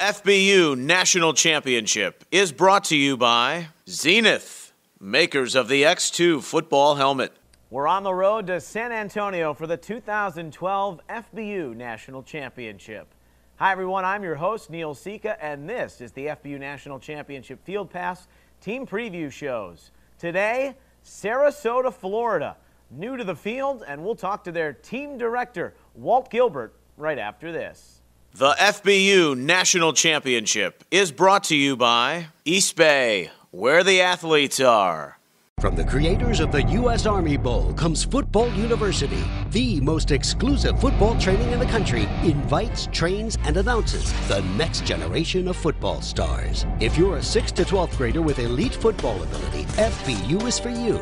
FBU National Championship is brought to you by Zenith, makers of the X2 football helmet. We're on the road to San Antonio for the 2012 FBU National Championship. Hi everyone, I'm your host Neil Sika, and this is the FBU National Championship Field Pass Team Preview Shows. Today, Sarasota, Florida. New to the field, and we'll talk to their team director, Walt Gilbert, right after this. The FBU National Championship is brought to you by East Bay, where the athletes are. From the creators of the U.S. Army Bowl comes Football University, the most exclusive football training in the country, invites, trains, and announces the next generation of football stars. If you're a 6th to 12th grader with elite football ability, FBU is for you.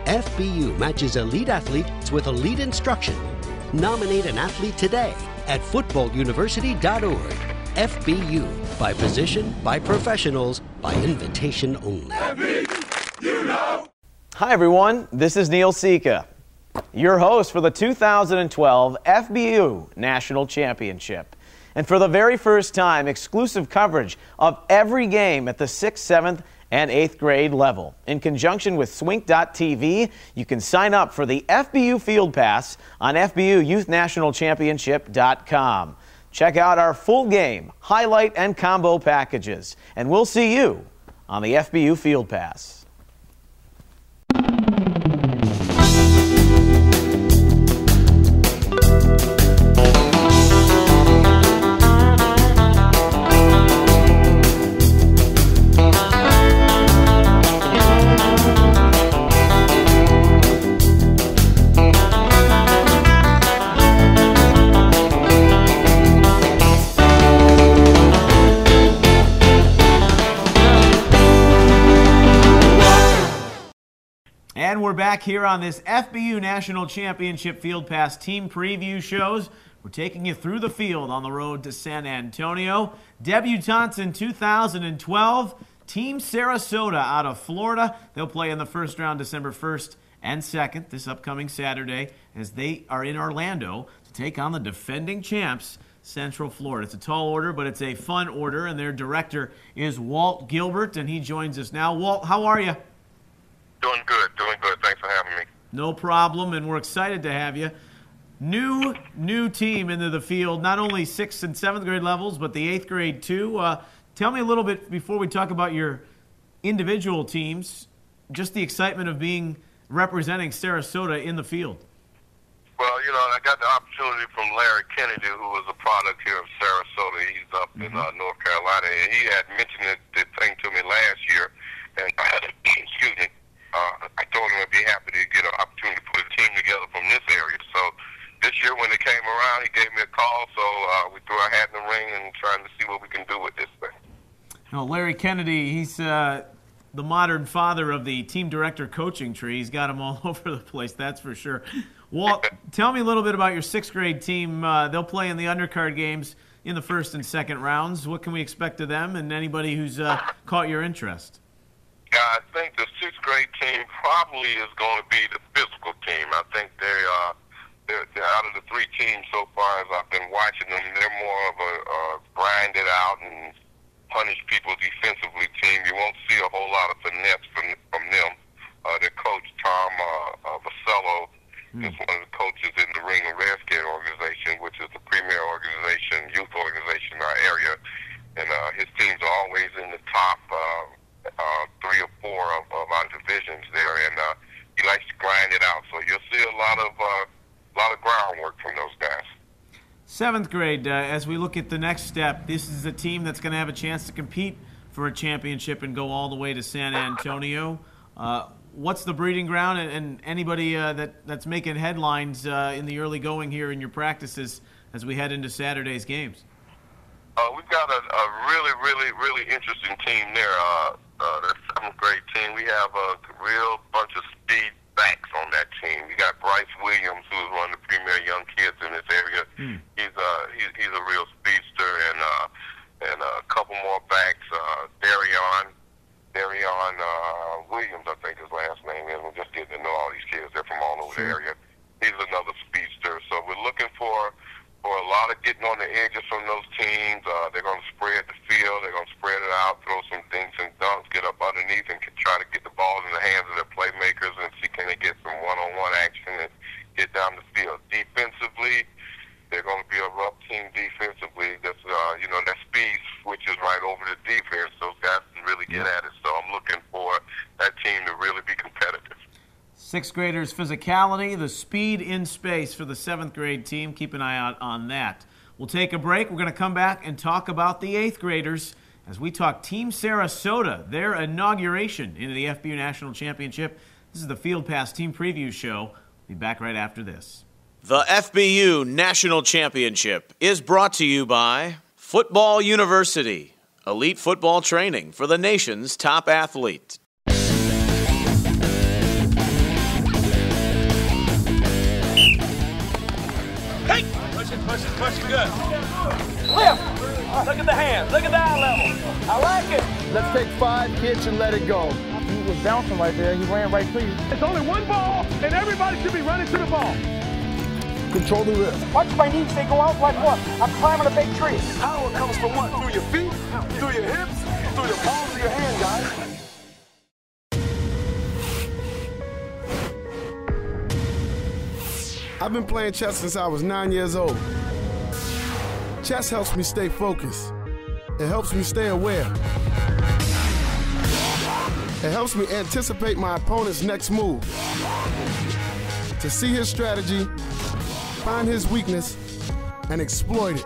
FBU matches elite athletes with elite instruction. Nominate an athlete today at footballuniversity.org. FBU, by position, by professionals, by invitation only. FBU, know. Hi everyone, this is Neil Sika, your host for the 2012 FBU National Championship. And for the very first time, exclusive coverage of every game at the 6th, 7th, and 8th grade level. In conjunction with Swink.tv, you can sign up for the FBU Field Pass on FBUYouthNationalChampionship.com. Check out our full game, highlight, and combo packages. And we'll see you on the FBU Field Pass. And we're back here on this FBU National Championship Field Pass Team Preview Shows. We're taking you through the field on the road to San Antonio. Debutantes in 2012, Team Sarasota out of Florida. They'll play in the first round December 1st and 2nd this upcoming Saturday as they are in Orlando to take on the defending champs, Central Florida. It's a tall order, but it's a fun order, and their director is Walt Gilbert, and he joins us now. Walt, how are you? Doing good. Thanks for having me. No problem, and we're excited to have you. New team into the field, not only 6th and 7th grade levels, but the 8th grade too. Tell me a little bit, before we talk about your individual teams, just the excitement of representing Sarasota in the field. Well, I got the opportunity from Larry Kennedy, who was a product here of Sarasota. He's up in North Carolina, and he had mentioned the thing to me last year, and excuse me. I told him I'd be happy to get an opportunity to put a team together from this area. So this year when it came around, he gave me a call. So we threw our hat in the ring and trying to see what we can do with this thing. Well, Larry Kennedy, he's the modern father of the team director coaching tree. He's got them all over the place, that's for sure. Walt, tell me a little bit about your 6th grade team. They'll play in the undercard games in the 1st and 2nd rounds. What can we expect of them and anybody who's caught your interest? I think the 6th grade team probably is going to be the physical team. I think they're out of the 3 teams so far as I've been watching them, they're more of a grinded out and punish people defensively team. You won't see a whole lot of finesse from them. Their coach, Tom Vasello, is one of the coaches in the Ring of Redskins organization, which is the premier youth organization in our area. And his teams are always in the top 3 or 4 of our divisions there, and he likes to grind it out. So you'll see a lot of groundwork from those guys. 7th grade, as we look at the next step, this is a team that's going to have a chance to compete for a championship and go all the way to San Antonio. What's the breeding ground, and anybody that's making headlines in the early going here in your practices as we head into Saturday's games? We've got a really interesting team there. The 7th grade team, we have a real bunch of speed backs on that team. We got Bryce Williams, who's one of the premier young kids in this area. He's a real speedster, and a couple more backs. Darion Williams, I think his last name is. We're just getting to know all these kids. They're from all over the area. He's another speedster. So we're looking for a lot of getting on the edges from those teams. They're going to spread the They're going to be a rough team defensively. That's that speed switches right over to defense. Those guys can really get at it. So I'm looking for that team to really be competitive. Sixth graders' physicality, the speed in space for the seventh grade team. Keep an eye out on that. We'll take a break. We're going to come back and talk about the eighth graders as we talk Team Sarasota, their inauguration into the FBU National Championship. This is the Field Pass Team Preview Show. We'll be back right after this. The FBU National Championship is brought to you by Football University, elite football training for the nation's top athlete. Hey! Push it good. Lift! Look at the hands, look at the eye level. I like it. Let's take 5 kicks and let it go. He was bouncing right there. He ran right to you. It's only one ball, and everybody should be running to the ball. Control the wrist. Watch my knees, they go out like what? I'm climbing a big tree. Power comes from what? Through your feet, through your hips, through your palms of your hand, guys. I've been playing chess since I was 9 years old. Chess helps me stay focused. It helps me stay aware. It helps me anticipate my opponent's next move. To see his strategy, find his weakness, and exploit it.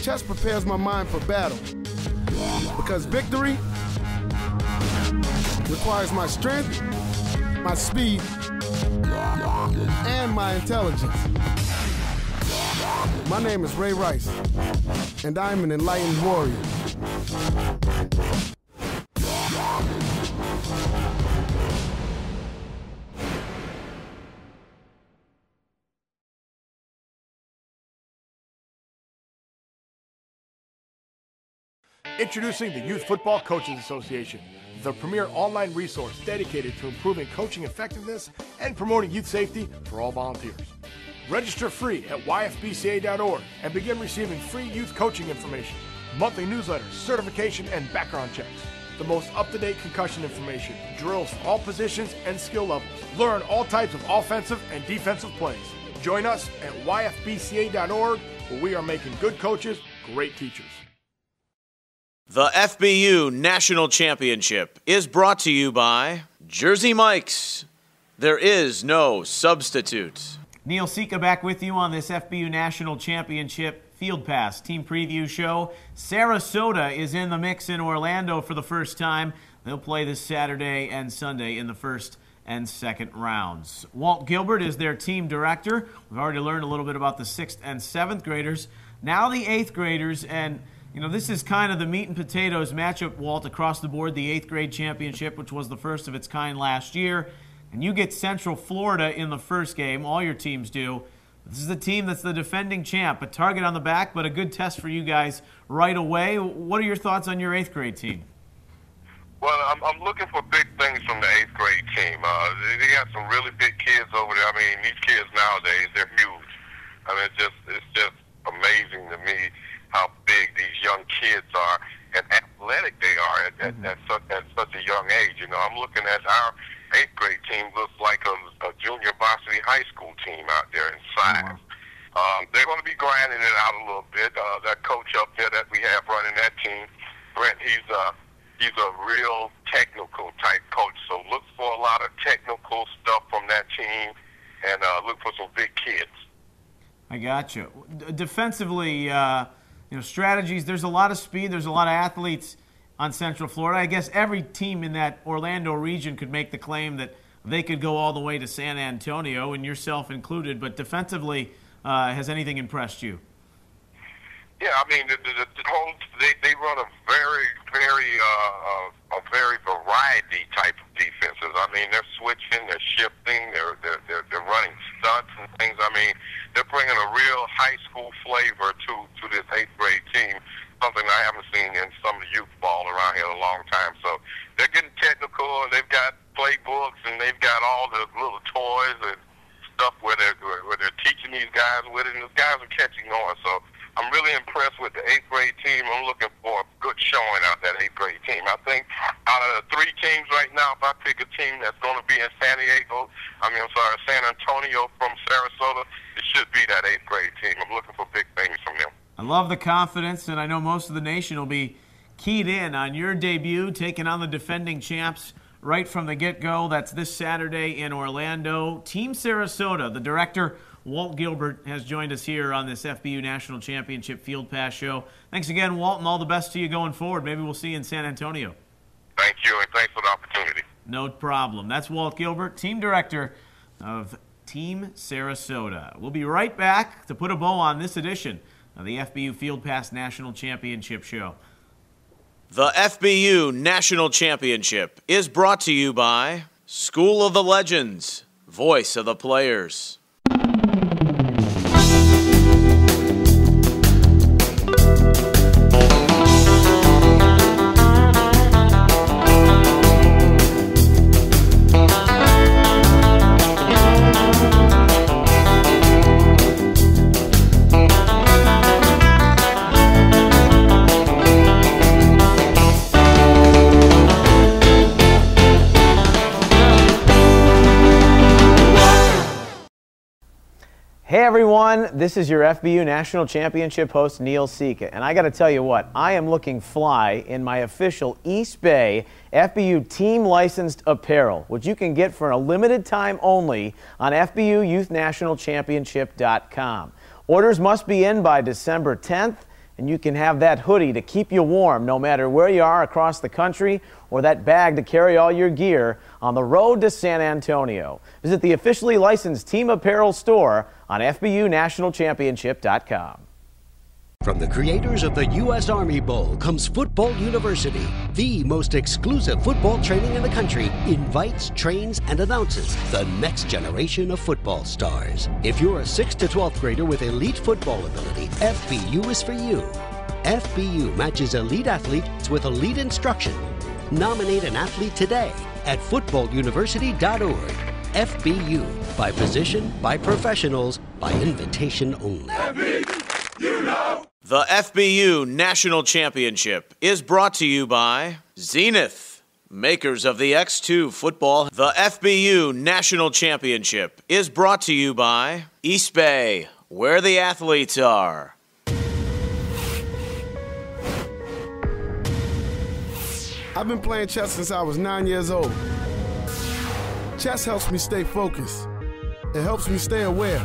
Chess prepares my mind for battle. Because victory requires my strength, my speed, and my intelligence. My name is Ray Rice, and I am an enlightened warrior. Introducing the Youth Football Coaches Association, the premier online resource dedicated to improving coaching effectiveness and promoting youth safety for all volunteers. Register free at yfbca.org and begin receiving free youth coaching information, monthly newsletters, certification, and background checks. The most up-to-date concussion information, drills for all positions and skill levels. Learn all types of offensive and defensive plays. Join us at yfbca.org, where we are making good coaches great teachers. The FBU National Championship is brought to you by Jersey Mike's. There is no substitute. Neil Sika back with you on this FBU National Championship Field Pass Team Preview Show. Sarasota is in the mix in Orlando for the first time. They'll play this Saturday and Sunday in the first and second rounds. Walt Gilbert is their team director. We've already learned a little bit about the 6th and 7th graders. Now the 8th graders, and this is kind of the meat and potatoes matchup, Walt, across the board, the 8th grade championship, which was the first of its kind last year. And you get Central Florida in the first game. All your teams do. This is a team that's the defending champ. A target on the back, but a good test for you guys right away. What are your thoughts on your 8th grade team? Well, I'm looking for big things from the 8th grade team. They got some really big kids over there. I mean, these kids nowadays, they're huge. I mean, it's just amazing to me how big these young kids are and athletic they are at such a young age. I'm looking at our 8th grade team looks like a junior varsity high school team out there in size. They're going to be grinding it out a little bit. That coach up there that we have running that team, Brent, he's a real technical type coach. So look for a lot of technical stuff from that team and look for some big kids. I got you. Defensively, strategies, there's a lot of speed, there's a lot of athletes on Central Florida. I guess every team in that Orlando region could make the claim that they could go all the way to San Antonio, and yourself included. But defensively, has anything impressed you? Yeah, I mean, the whole they run a very variety type of defenses. I mean, they're switching, they're shifting, they're running stunts and things. I mean, they're bringing a real high school flavor to this 8th grade team, something I haven't seen in some of the youth ball around here in a long time. So they're getting technical, and they've got playbooks, and they've got all the little toys and stuff where they're teaching these guys with it, and the guys are catching on. So I'm really impressed with the 8th grade team. I'm looking for a good showing out that 8th grade team. I think out of the 3 teams right now, if I pick a team that's going to be in San Antonio from Sarasota, it should be that 8th grade team. I'm looking for big things from them. I love the confidence, and I know most of the nation will be keyed in on your debut, taking on the defending champs right from the get-go. That's this Saturday in Orlando. Team Sarasota, the director, Walt Gilbert, has joined us here on this FBU National Championship Field Pass show. Thanks again, Walt, and all the best to you going forward. Maybe we'll see you in San Antonio. Thank you, and thanks for the opportunity. No problem. That's Walt Gilbert, team director of Team Sarasota. We'll be right back to put a bow on this edition of the FBU Field Pass National Championship show. The FBU National Championship is brought to you by School of the Legends, voice of the players. Hey everyone, this is your FBU National Championship host Neil Sika, and I got to tell you what, I am looking fly in my official East Bay FBU team licensed apparel, which you can get for a limited time only on FBUYouthNationalChampionship.com. Orders must be in by December 10th, and you can have that hoodie to keep you warm no matter where you are across the country, or that bag to carry all your gear on the road to San Antonio. Visit the officially licensed team apparel store on FBUNationalChampionship.com. From the creators of the U.S. Army Bowl comes Football University, the most exclusive football training in the country, invites, trains, and announces the next generation of football stars. If you're a 6th to 12th grader with elite football ability, FBU is for you. FBU matches elite athletes with elite instruction. Nominate an athlete today at footballuniversity.org. FBU, by position, by professionals, by invitation only. You know. The FBU National Championship is brought to you by Zenith, makers of the X2 football. The FBU National Championship is brought to you by East Bay, where the athletes are. I've been playing chess since I was 9 years old. Chess helps me stay focused. It helps me stay aware.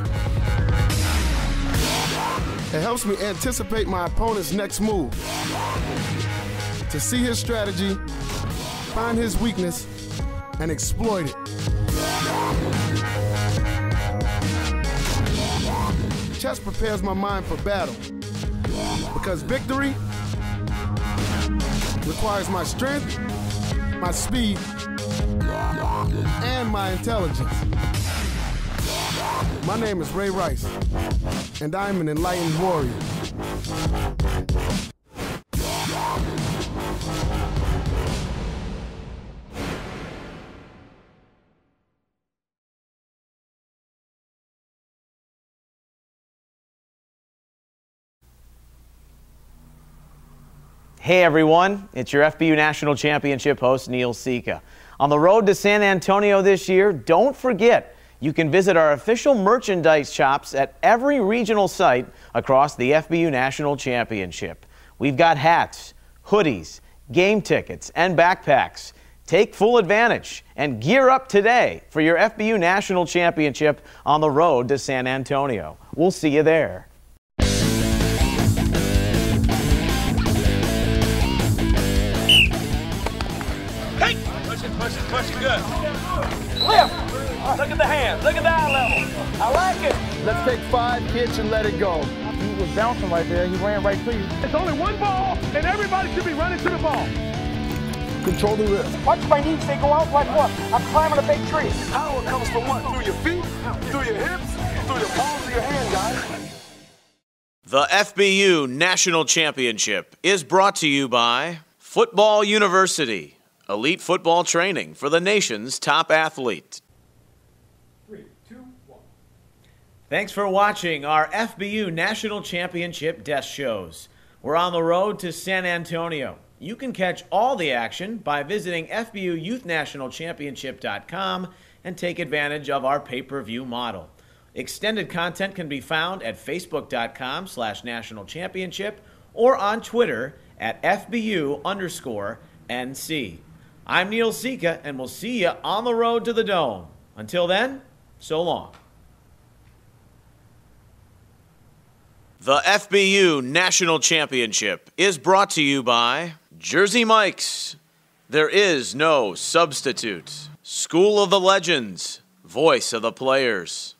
It helps me anticipate my opponent's next move. To see his strategy, find his weakness, and exploit it. Chess prepares my mind for battle. Because victory requires my strength, my speed, and my intelligence. My name is Ray Rice, and I'm an enlightened warrior. Hey everyone, it's your FBU National Championship host Neil Sika. On the road to San Antonio this year, don't forget you can visit our official merchandise shops at every regional site across the FBU National Championship. We've got hats, hoodies, game tickets, and backpacks. Take full advantage and gear up today for your FBU National Championship on the road to San Antonio. We'll see you there. Push it good. Lift. Look at the hands. Look at the eye level. I like it. Let's take 5 kicks and let it go. He was bouncing right there. He ran right to you. It's only one ball, and everybody should be running to the ball. Control the wrist. Watch my knees. They go out like what? I'm climbing a big tree. Power comes from what? Through your feet, through your hips, through your palms of your hand, guys. The FBU National Championship is brought to you by Football University, elite football training for the nation's top athletes. 3, 2, 1. Thanks for watching our FBU National Championship desk shows. We're on the road to San Antonio. You can catch all the action by visiting FBUYouthNationalChampionship.com and take advantage of our pay-per-view model. Extended content can be found at Facebook.com/National Championship or on Twitter at FBU_NC. I'm Neil Sika, and we'll see you on the road to the Dome. Until then, so long. The FBU National Championship is brought to you by Jersey Mike's. There is no substitute. School of the Legends, voice of the players.